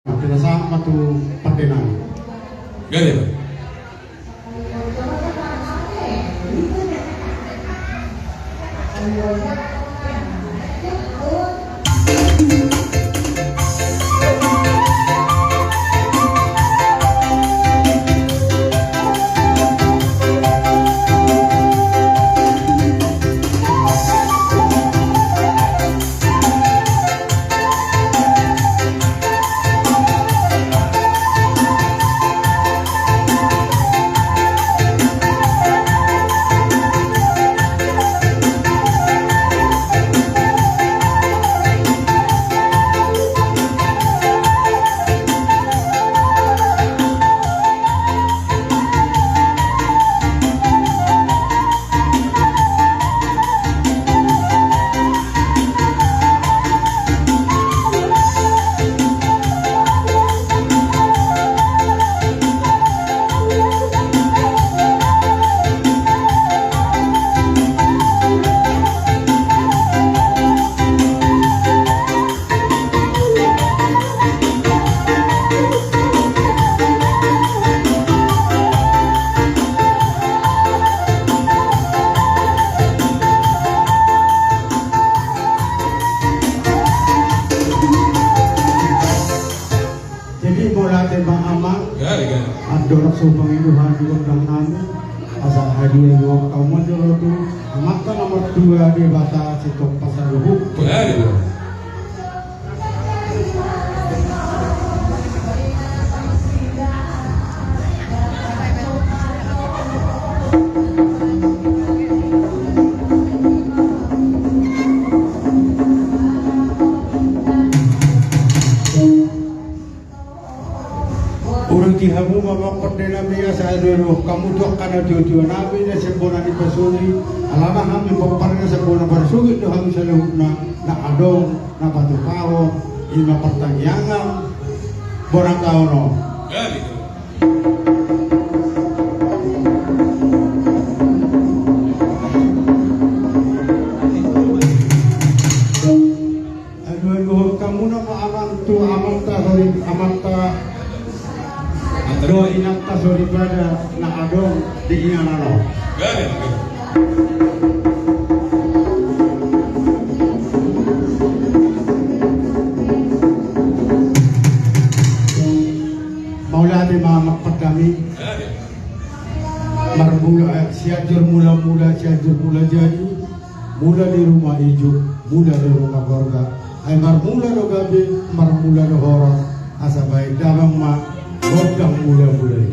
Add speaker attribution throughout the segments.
Speaker 1: Pinasama tu pakinan.
Speaker 2: Ganun.
Speaker 1: Dorok subang iluhan di undang namin asal hadiah dua kaum dulu tu maka nomor 2 di batas itu pasar lubuk. Urang kihamu mama perdana biya saya dulu kamu tuh karena jodoh nabi dan sempurna di pasuli alama kami paparnya sempurna bersugit tuh kami selehukna na adong na batu kawo ina pertanyaan borang kaono. Aduh kamu nama amanta sorry amanta do inakta sorry pada na adong di inanano. Maulati mamakpat kami marmula siajur mula jadi mula di rumah hijau mula di rumah keluarga ay marmula do gabi marmula do horor asa baik damang ma godang mula-mula.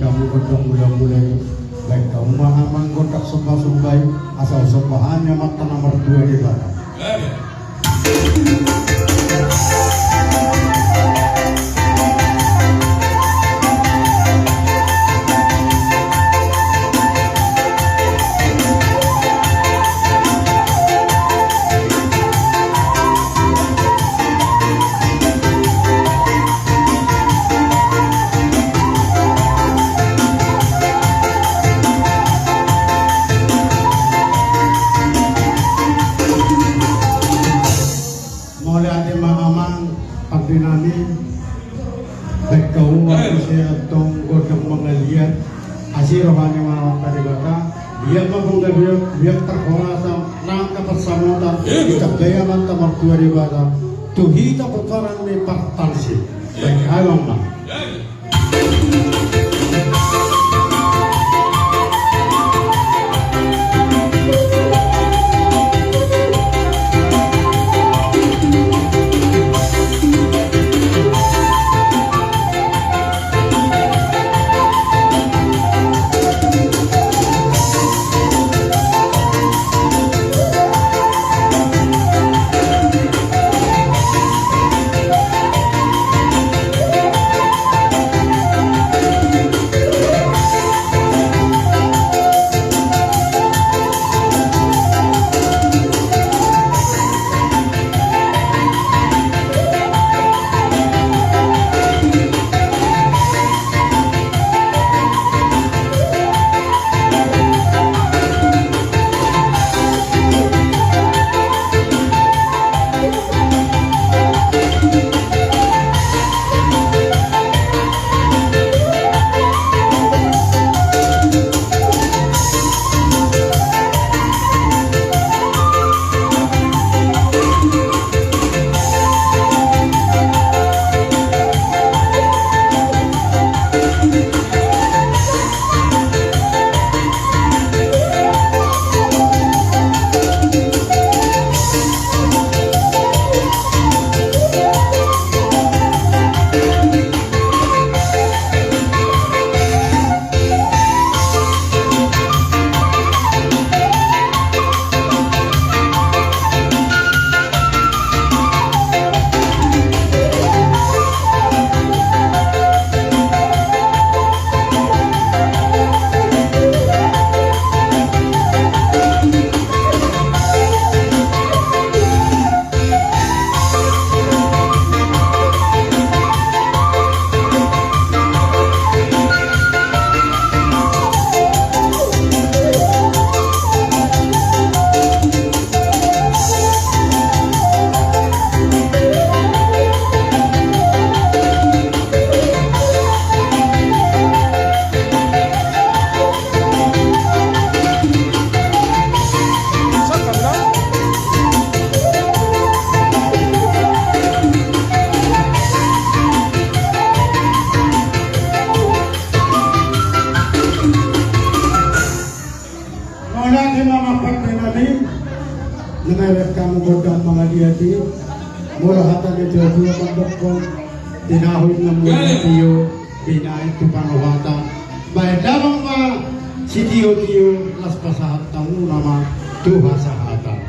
Speaker 1: Kamu godang mula-mula baik kamu mahamang godak sembah-sembah asal sembahannya mata nomor 2 di barat. Baik kaum manusia atau godang mengalian asir rohani malam tadi kata dia mabungga dia terkolasa nangka persamutan kita gaya mantap waktu hari bata tuh hita putaran ni partansi baik alam mah. Nangarap kamu godang mga diati, murahatan ito dua mandokon, tinahoy na mula tiyo, binaik tu panuhatan. Baik damang ma si tiyo-tiyo, las pasahat tamu nama Tuhan sahatan.